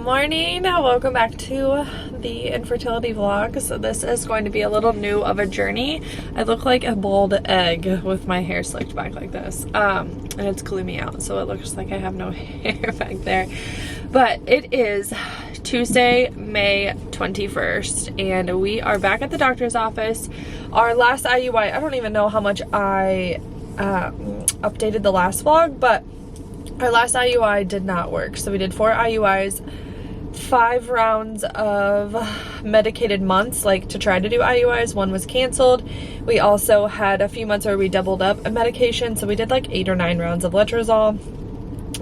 morning. Welcome back to the infertility vlog. So this is going to be a little new of a journey. I look like a bald egg with my hair slicked back like this, and it's gloomy out, so it looks like I have no hair back there. But it is Tuesday, May 21st, and we are back at the doctor's office. Our last IUI, I don't even know how much I updated the last vlog, but our last IUI did not work. So we did 4 IUIs, 5 rounds of medicated months, like to try to do IUIs. 1 was canceled. We also had a few months where we doubled up a medication. So we did like 8 or 9 rounds of letrozole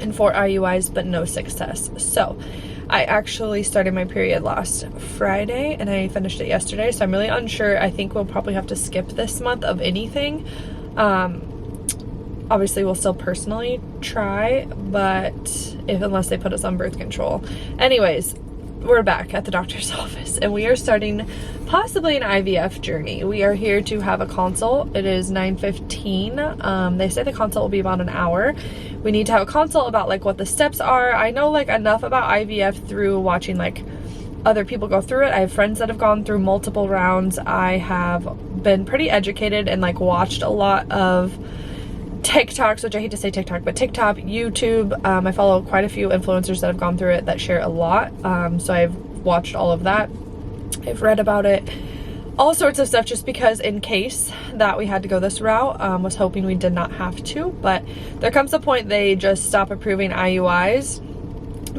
and 4 IUIs, but no success. So I actually started my period last Friday and I finished it yesterday. So I'm really unsure. I think we'll probably have to skip this month of anything. Obviously we'll still personally try, but unless they put us on birth control. Anyways, we're back at the doctor's office and we are starting possibly an IVF journey. We are here to have a consult. It is 9:15. They say the consult will be about an hour. We need to have a consult about like what the steps are. I know like enough about IVF through watching like other people go through it. I have friends that have gone through multiple rounds. I have been pretty educated and like watched a lot of TikToks, which I hate to say TikTok, but TikTok, YouTube. I follow quite a few influencers that have gone through it that share a lot. So I've watched all of that. I've read about it, all sorts of stuff, just because in case that we had to go this route, was hoping we did not have to. But there comes a point they just stop approving IUIs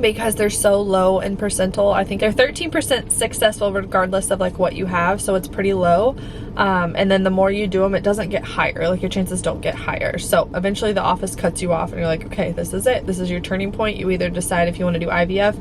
because they're so low in percentile. I think they're 13% successful regardless of like what you have, so it's pretty low. And then the more you do them, it doesn't get higher, like your chances don't get higher. So eventually the office cuts you off and you're like, okay, this is it, this is your turning point. You either decide if you want to do IVF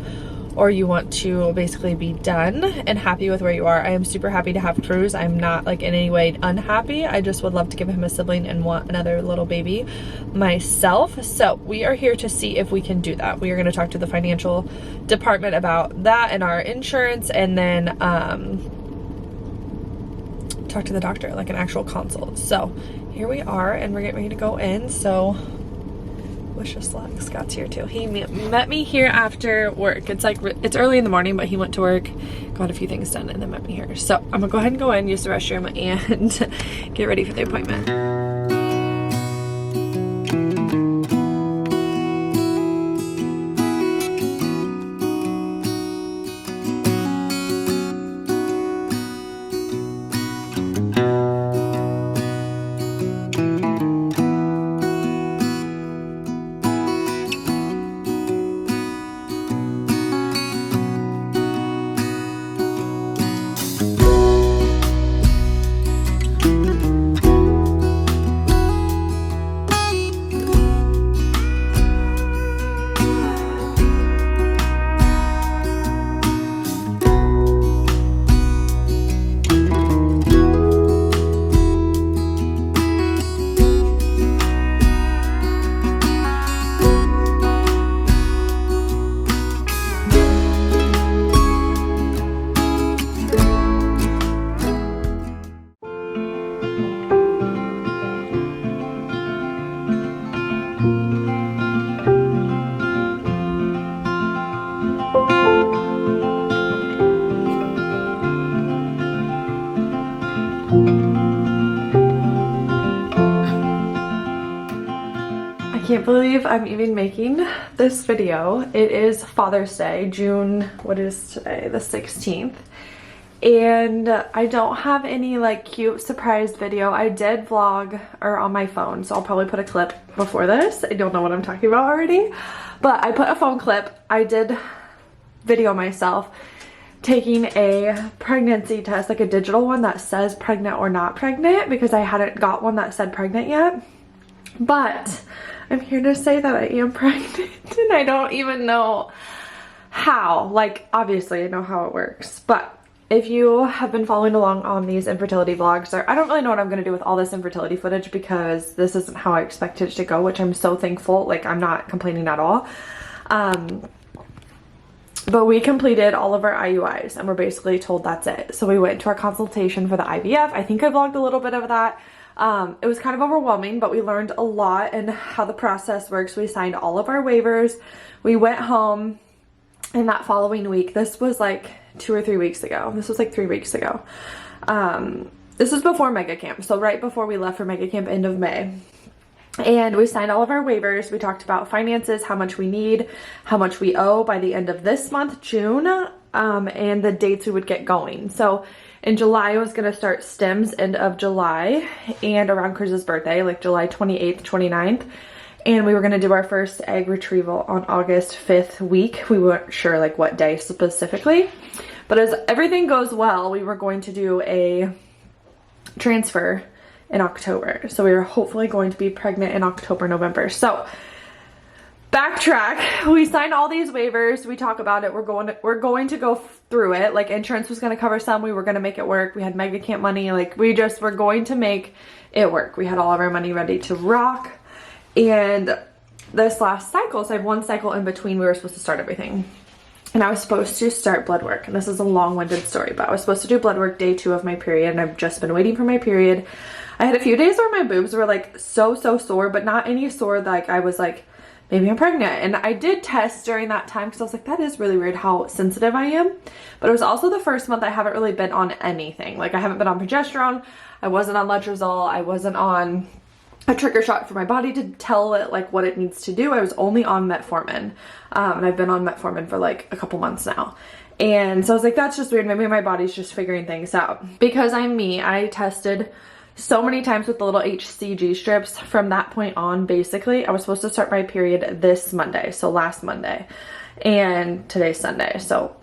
or you want to basically be done and happy with where you are. I am super happy to have Cruz. I'm not like in any way unhappy. I just would love to give him a sibling and want another little baby myself. So we are here to see if we can do that. We are going to talk to the financial department about that and our insurance, and then talk to the doctor, like an actual consult. So here we are and we're getting ready to go in. So wish us luck. Scott's here too. He met me here after work. It's like, it's early in the morning, but he went to work, got a few things done, and then met me here. So I'm gonna go ahead and go in, use the restroom, and get ready for the appointment. I can't believe I'm even making this video. It is Father's Day, June, what is today, the 16th. And I don't have any like cute surprise video. I did vlog or on my phone, so I'll probably put a clip before this. I don't know what I'm talking about already, but I put a phone clip. I did video myself taking a pregnancy test, like a digital one that says pregnant or not pregnant, because I hadn't got one that said pregnant yet. But I'm here to say that I am pregnant and I don't even know how. Like, obviously I know how it works, but if you have been following along on these infertility vlogs, or I don't really know what I'm going to do with all this infertility footage because this isn't how I expected it to go, which I'm so thankful. Like, I'm not complaining at all. But we completed all of our IUIs and we're basically told that's it. So we went to our consultation for the IVF. I think I vlogged a little bit of that. It was kind of overwhelming, but we learned a lot and how the process works. We signed all of our waivers. We went home And that following week, this was like 2 or 3 weeks ago. This was like 3 weeks ago. This was before mega camp. So right before we left for mega camp, end of May. And we signed all of our waivers. We talked about finances, how much we need, how much we owe by the end of this month, June, and the dates we would get going. So in July, I was going to start STEMS end of July and around Cruz's birthday, like July 28th, 29th. And we were going to do our first egg retrieval on August 5th week. We weren't sure like what day specifically. But as everything goes well, we were going to do a transfer in October. So we were hopefully going to be pregnant in October, November. So backtrack, we signed all these waivers. We talk about it. We're going to go through it. Like insurance was going to cover some. We were going to make it work. We had mega camp money. Like we just were going to make it work. We had all of our money ready to rock. And this last cycle, so I have one cycle in between, we were supposed to start everything. And I was supposed to start blood work. And this is a long-winded story, but I was supposed to do blood work day 2 of my period, and I've just been waiting for my period. I had a few days where my boobs were like so sore, but not any sore like I was like, maybe I'm pregnant. And I did test during that time because I was like, that is really weird how sensitive I am. But it was also the first month I haven't really been on anything. Like I haven't been on progesterone. I wasn't on letrozole. I wasn't on a trigger shot for my body to tell it like what it needs to do. I was only on metformin, and I've been on metformin for like a couple months now. And so I was like, that's just weird. Maybe my body's just figuring things out. Because I'm me, I tested so many times with the little HCG strips. From that point on, basically, I was supposed to start my period this Monday, so last Monday, and today's Sunday, so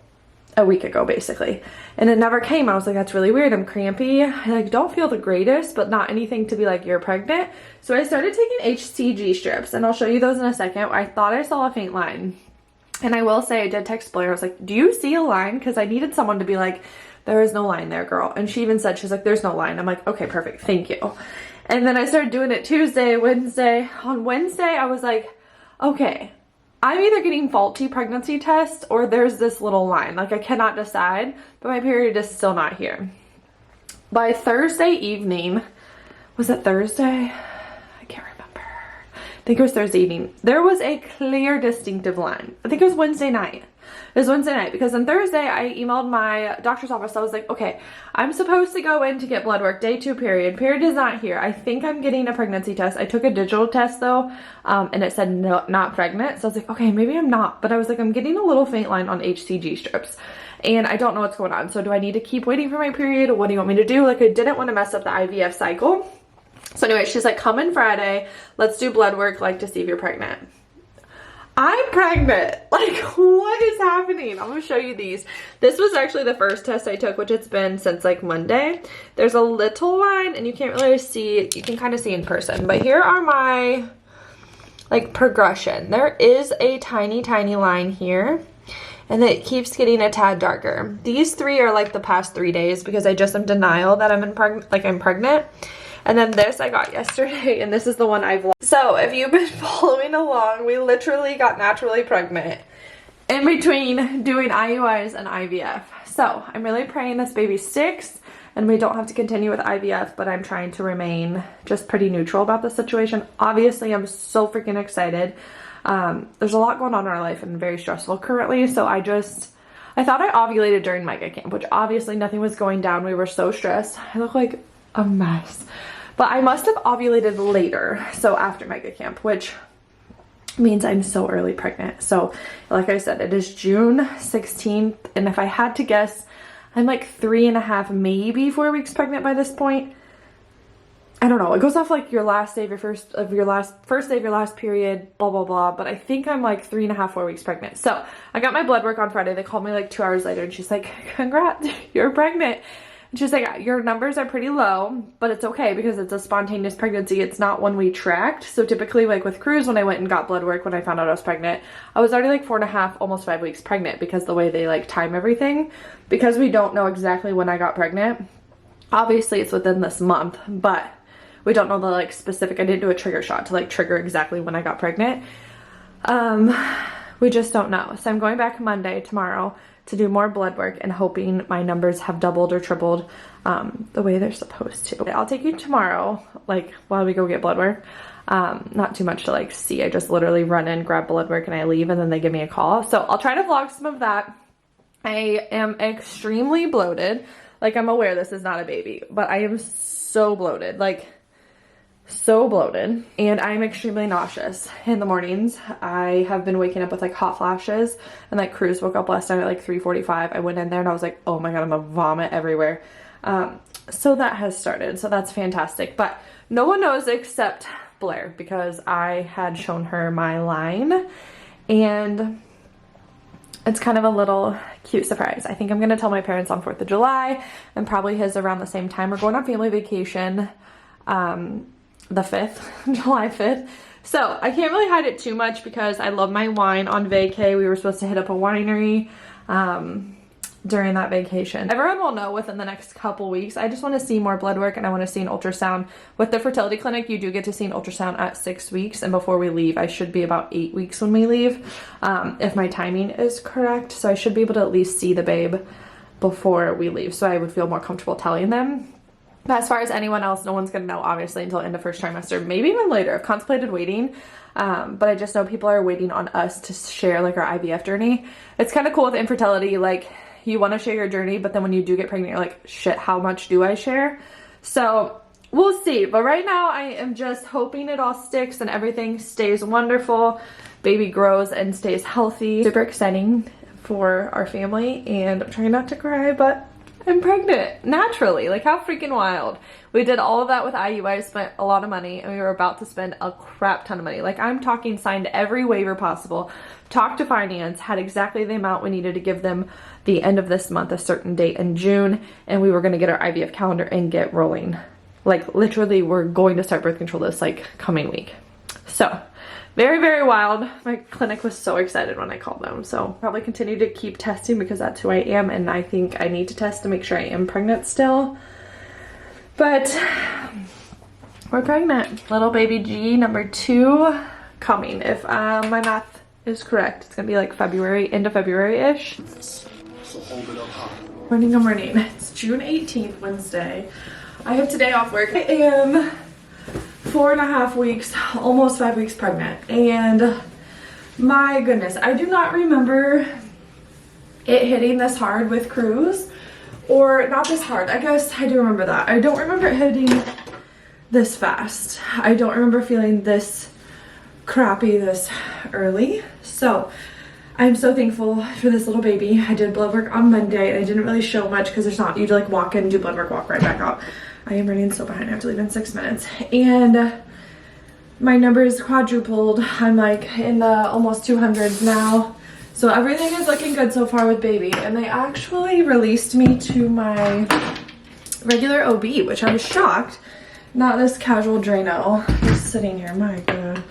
a week ago basically. And it never came. I was like, that's really weird. I'm crampy. I like don't feel the greatest, but not anything to be like, you're pregnant. So I started taking HCG strips, and I'll show you those in a second. I thought I saw a faint line. And I will say I did text Blair. I was like, do you see a line? Because I needed someone to be like, there is no line there, girl. And she even said, she's like, there's no line. I'm like, okay, perfect. Thank you. And then I started doing it Tuesday, Wednesday. On Wednesday, I was like, okay, I'm either getting faulty pregnancy tests or there's this little line. Like I cannot decide, but my period is still not here. By Thursday evening, was it Thursday? I can't remember. I think it was Thursday evening. There was a clear, distinctive line. I think it was Wednesday night. It was Wednesday night because on Thursday I emailed my doctor's office. I was like, okay, I'm supposed to go in to get blood work, day 2 period. Period is not here. I think I'm getting a pregnancy test. I took a digital test though, and it said no, not pregnant. So I was like, okay, maybe I'm not. But I was like, I'm getting a little faint line on HCG strips and I don't know what's going on. So do I need to keep waiting for my period? What do you want me to do? Like I didn't want to mess up the IVF cycle. So anyway, she's like, come in Friday. Let's do blood work, like to see if you're pregnant. I'm pregnant. Like, what is happening? I'm gonna show you these. This was actually the first test I took, which it's been since like Monday. There's a little line and you can't really see, you can kind of see in person, but here are my like progression. There is a tiny line here and it keeps getting a tad darker. These 3 are like the past 3 days because I just am denial that I'm pregnant. And then this I got yesterday, and this is the one I've lost. So if you've been following along, we literally got naturally pregnant in between doing IUIs and IVF. So I'm really praying this baby sticks and we don't have to continue with IVF, but I'm trying to remain just pretty neutral about the situation. Obviously, I'm so freaking excited. There's a lot going on in our life and very stressful currently, so I thought I ovulated during mega camp, which obviously nothing was going down. We were so stressed. I look like a mess. But I must have ovulated later, so after mega camp, which means I'm so early pregnant. So like I said, it is June 16th, and if I had to guess, I'm like 3.5, maybe 4 weeks pregnant by this point. I don't know. It goes off like your last day of your first day of your last period, blah blah blah. But I think I'm like 3.5, 4 weeks pregnant. So I got my blood work on Friday. They called me like 2 hours later, and she's like, "Congrats, you're pregnant." And she's like, your numbers are pretty low, but it's okay because it's a spontaneous pregnancy. It's not one we tracked. So typically like with Cruz, when I went and got blood work, when I found out I was pregnant, I was already like 4.5, almost 5 weeks pregnant because the way they like time everything, because we don't know exactly when I got pregnant. Obviously it's within this month, but we don't know the like specific, I didn't do a trigger shot to like trigger exactly when I got pregnant. We just don't know. So I'm going back Monday, tomorrow, to do more blood work and hoping my numbers have doubled or tripled the way they're supposed to. I'll take you tomorrow, like while we go get blood work. Not too much to like see. I just literally run in, grab blood work, and I leave, and then they give me a call. So I'll try to vlog some of that. I am extremely bloated. Like, I'm aware this is not a baby, but I am so bloated, like so bloated, and I'm extremely nauseous in the mornings. I have been waking up with like hot flashes, and like Cruz woke up last night at like 3:45. I went in there and I was like, oh my god, I'm gonna vomit everywhere. So that has started, so that's fantastic, but no one knows except Blair, because I had shown her my line, and it's kind of a little cute surprise. I think I'm gonna tell my parents on 4th of July, and probably his around the same time. We're going on family vacation the 5th, July 5th. So I can't really hide it too much because I love my wine on vacay. We were supposed to hit up a winery during that vacation. Everyone will know within the next couple weeks. I just want to see more blood work, and I want to see an ultrasound. With the fertility clinic, you do get to see an ultrasound at 6 weeks, and before we leave, I should be about 8 weeks when we leave, if my timing is correct. So I should be able to at least see the babe before we leave, so I would feel more comfortable telling them. But as far as anyone else, no one's gonna know obviously until end of first trimester, maybe even later. I've contemplated waiting, but I just know people are waiting on us to share like our IVF journey. It's kind of cool with infertility, like you want to share your journey, but then when you do get pregnant, you're like, shit, how much do I share? So we'll see. But right now I am just hoping it all sticks and everything stays wonderful. Baby grows and stays healthy. Super exciting for our family, and I'm trying not to cry, but I'm pregnant naturally. Like, how freaking wild. We did all of that with IUI, spent a lot of money, and we were about to spend a crap ton of money. Like, I'm talking signed every waiver possible, talked to finance, had exactly the amount we needed to give them the end of this month, a certain date in June, and we were going to get our IVF calendar and get rolling. Like, literally, we're going to start birth control this like coming week. So very, very wild. My clinic was so excited when I called them. So probably continue to keep testing because that's who I am, and I think I need to test to make sure I am pregnant still. But we're pregnant. Little baby G number 2 coming. If my math is correct, it's gonna be like February, end of February-ish. So hold it up high. Morning, good morning. It's June 18th, Wednesday. I have today off work. I am 4.5 weeks, almost 5 weeks pregnant, and my goodness, I do not remember it hitting this hard with Cruz, or not this hard. I guess I do remember that. I don't remember it hitting this fast. I don't remember feeling this crappy this early. So I'm so thankful for this little baby. I did blood work on Monday, and I didn't really show much because there's not, you like walk in, do blood work, walk right back out. I am running so behind. I have to leave in 6 minutes, and my numbers quadrupled. I'm like in the almost 200s now, so everything is looking good so far with baby. And they actually released me to my regular OB, which I was shocked. Not this casual Drano just sitting here. My god.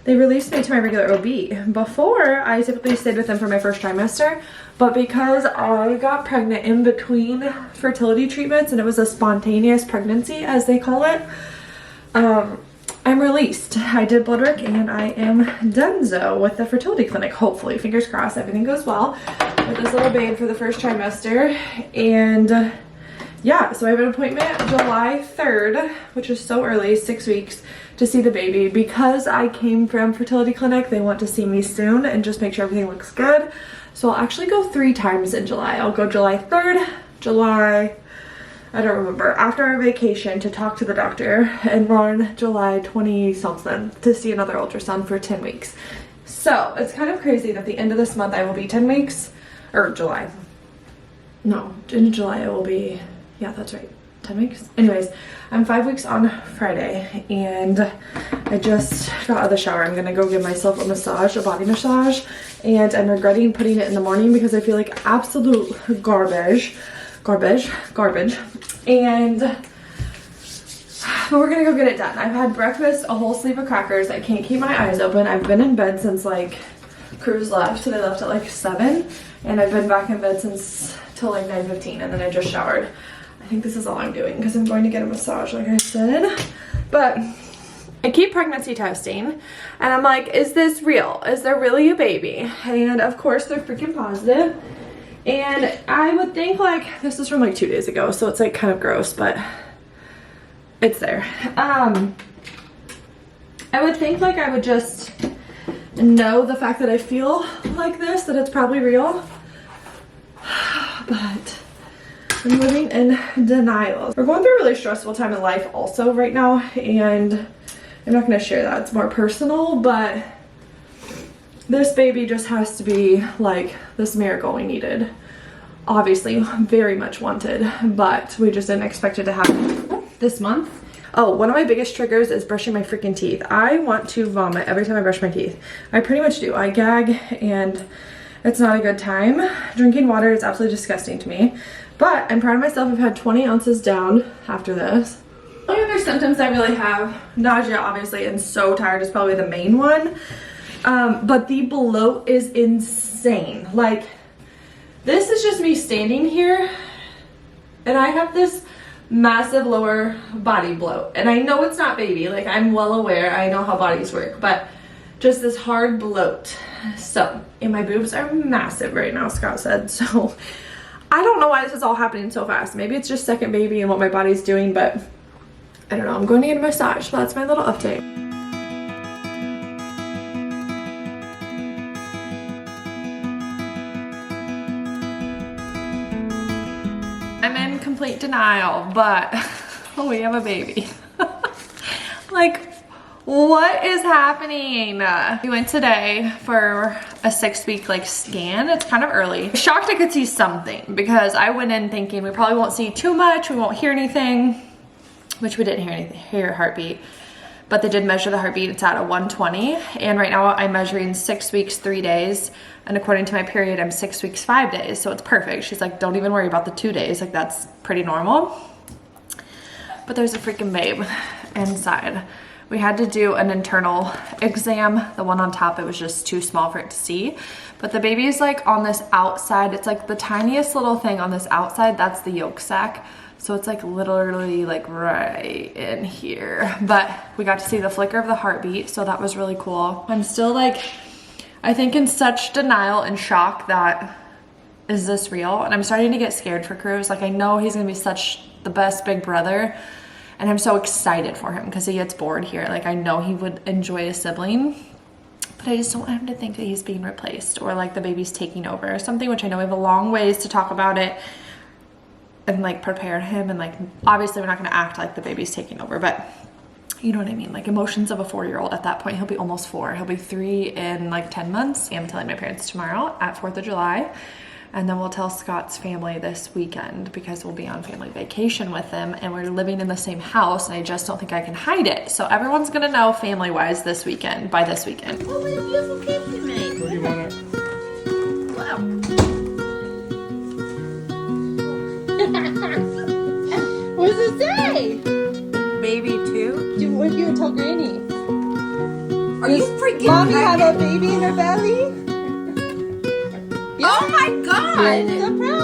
They released me to my regular OB. Before, I typically stayed with them for my first trimester, but because I got pregnant in between fertility treatments and it was a spontaneous pregnancy, as they call it, I'm released. I did blood work and I am donezo with the fertility clinic. Hopefully, fingers crossed, everything goes well with this little babe for the first trimester. And yeah, so I have an appointment July 3rd, which is so early, 6 weeks, to see the baby. Because I came from fertility clinic, they want to see me soon and just make sure everything looks good. So I'll actually go 3 times in July. I'll go July 3rd, July, I don't remember, after our vacation to talk to the doctor, and then July 20 something to see another ultrasound for 10 weeks. So it's kind of crazy that the end of this month I will be 10 weeks, or July. No, in July it will be, yeah, that's right, 10 weeks. Anyways, I'm 5 weeks on Friday, and I just got out of the shower. I'm gonna go give myself a massage, a body massage, and I'm regretting putting it in the morning because I feel like absolute garbage. And but we're gonna go get it done. I've had breakfast, a whole sleeve of crackers. I can't keep my eyes open. I've been in bed since like Cruz left, so they left at like 7, and I've been back in bed since till like 9:15, and then I just showered. I think this is all I'm doing because I'm going to get a massage, like I said. But I keep pregnancy testing, and I'm like, is this real? Is there really a baby? And of course they're freaking positive. And I would think, like, this is from like 2 days ago, so it's like kind of gross, but it's there. I would think like I would just know the fact that I feel like this, that it's probably real. But I'm living in denial. We're going through a really stressful time in life also right now, and I'm not gonna share that. It's more personal, but this baby just has to be like this miracle we needed. Obviously, very much wanted, but we just didn't expect it to happen this month. Oh, one of my biggest triggers is brushing my freaking teeth. I want to vomit every time I brush my teeth. I pretty much do. I gag and it's not a good time. Drinking water is absolutely disgusting to me, but I'm proud of myself. I've had 20 ounces down after this. The only other symptoms I really have, nausea obviously, and so tired is probably the main one. But the bloat is insane. Like, this is just me standing here and I have this massive lower body bloat, and I know it's not baby, like I'm well aware, I know how bodies work, but just this hard bloat. So, and my boobs are massive right now, Scott said. So I don't know why this is all happening so fast. Maybe it's just second baby and what my body's doing, but I don't know. I'm going to get a massage. So that's my little update. I'm in complete denial, but we have a baby. Like, what is happening? We went today for a 6-week like scan. It's kind of early. Shocked I could see something, because I went in thinking we probably won't see too much, we won't hear anything, which we didn't hear a heartbeat, but they did measure the heartbeat. It's at a 120, and right now I'm measuring 6 weeks 3 days, and according to my period I'm 6 weeks 5 days, so it's perfect. She's like, don't even worry about the 2 days, like that's pretty normal. But there's a freaking babe inside. We had to do an internal exam. The one on top, it was just too small for it to see, but the baby is like on this outside. It's like the tiniest little thing on this outside. That's the yolk sac. So it's like literally like right in here, but we got to see the flicker of the heartbeat, so that was really cool. I'm still like, I think in such denial and shock that, is this real? And I'm starting to get scared for Cruz. Like, I know he's gonna be such the best big brother, and I'm so excited for him because he gets bored here. Like, I know he would enjoy a sibling, but I just don't want him to think that he's being replaced or like the baby's taking over or something, which I know we have a long ways to talk about it and like prepare him, and like obviously we're not going to act like the baby's taking over, but you know what I mean, like emotions of a 4-year-old at that point. He'll be almost 4, he'll be 3 in like 10 months. I'm telling my parents tomorrow at 4th of July, and then we'll tell Scott's family this weekend because we'll be on family vacation with them, and we're living in the same house, and I just don't think I can hide it. So everyone's gonna know family wise this weekend, by this weekend. Oh, what a beautiful cake you made. What do you want to? Wow. What does it say? Baby too? What if you would tell Granny? Are you freaking Mommy pregnant? have a baby in her belly? Oh my god! Surprise!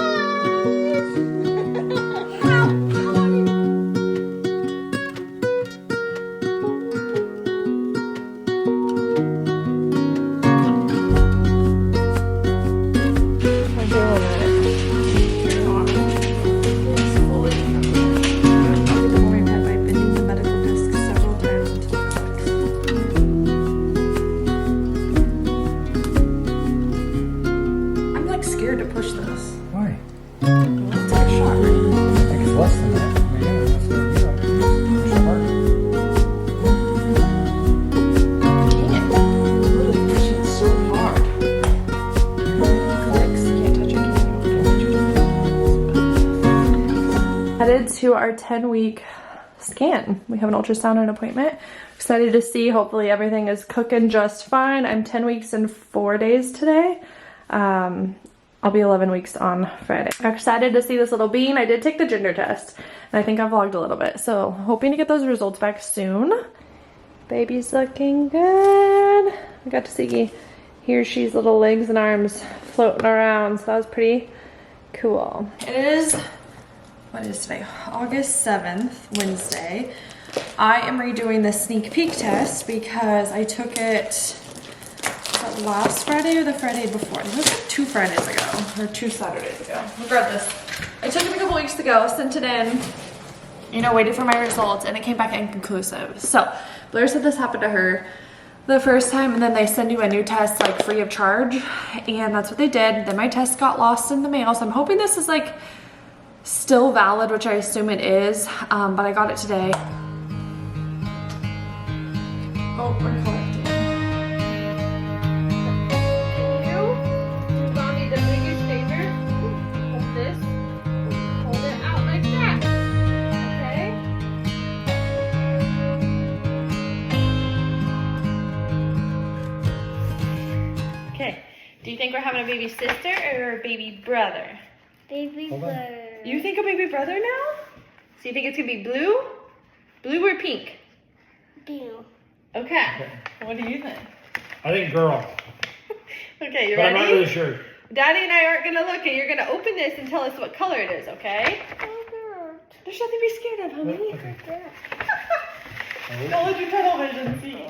To our 10-week scan. We have an ultrasound and appointment. Excited to see. Hopefully everything is cooking just fine. I'm 10 weeks and 4 days today. I'll be 11 weeks on Friday. I'm excited to see this little bean. I did take the gender test, and I think I vlogged a little bit, so hoping to get those results back soon. Baby's looking good. I got to see Hershey's little legs and arms floating around, so that was pretty cool. It is, what is today? August 7th, Wednesday. I am redoing the sneak peek test because I took it last Friday or the Friday before. It was like 2 Fridays ago or 2 Saturdays ago. Regardless, I took it a couple weeks ago, sent it in, you know, waited for my results, and it came back inconclusive. So Blair said this happened to her the first time, and then they send you a new test like free of charge, and that's what they did. Then my test got lost in the mail, so I'm hoping this is like still valid, which I assume it is, but I got it today. Oh, we're collecting. Can you do mommy the biggest favor? Hold this. Hold it out like that. Okay? Okay. Do you think we're having a baby sister or a baby brother? Baby brother. You think a baby brother now? So you think it's gonna be blue? Blue or pink? Blue. Okay. What do you think? I think girl. Okay, you But ready? I'm not really sure. Daddy and I aren't gonna look, and you're gonna open this and tell us what color it is, okay? There's nothing to be scared of, honey. Okay. Don't let your tunnel vision see.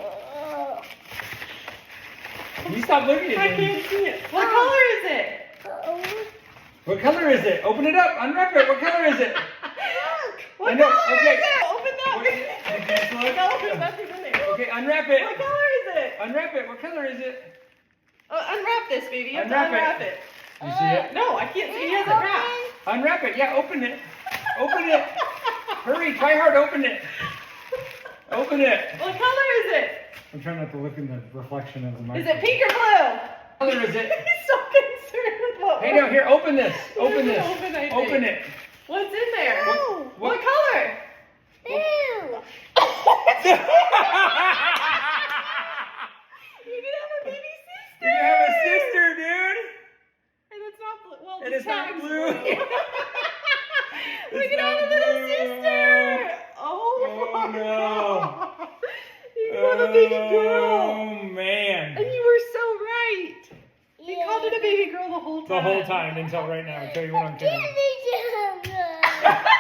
You stop looking I at me. can't see it. What color is it? What color is it? Open it up. Unwrap it. What color is it? What I know, color okay. is it? Open that. Okay, What color is that? Okay, unwrap it. What color is it? Unwrap it. What color is it? Unwrap this, baby. You have to Unwrap unwrap it. it. You see it? No, I can't see. He hasn't wrapped. Unwrap it. Yeah, open it. Open it. Hurry. Try hard. Open it. Open it. What color is it? I'm trying not to look in the reflection of the mic. Is it pink or blue? What color is it? He's so concerned with what. Hey, no, here, open this. Open this. Open, I think. Open it. What's in there? What? What color? Blue. You're gonna have a baby sister. You have a sister, dude. And it's not blue. Well, And the it's not tag's blue. We're It's gonna have a not little blue. sister. Oh, Oh, my no. God. You have a baby girl. Oh, man. And you were so right. We called it a baby girl the whole time. The whole time until right now. Until you went on camera. Candy jam.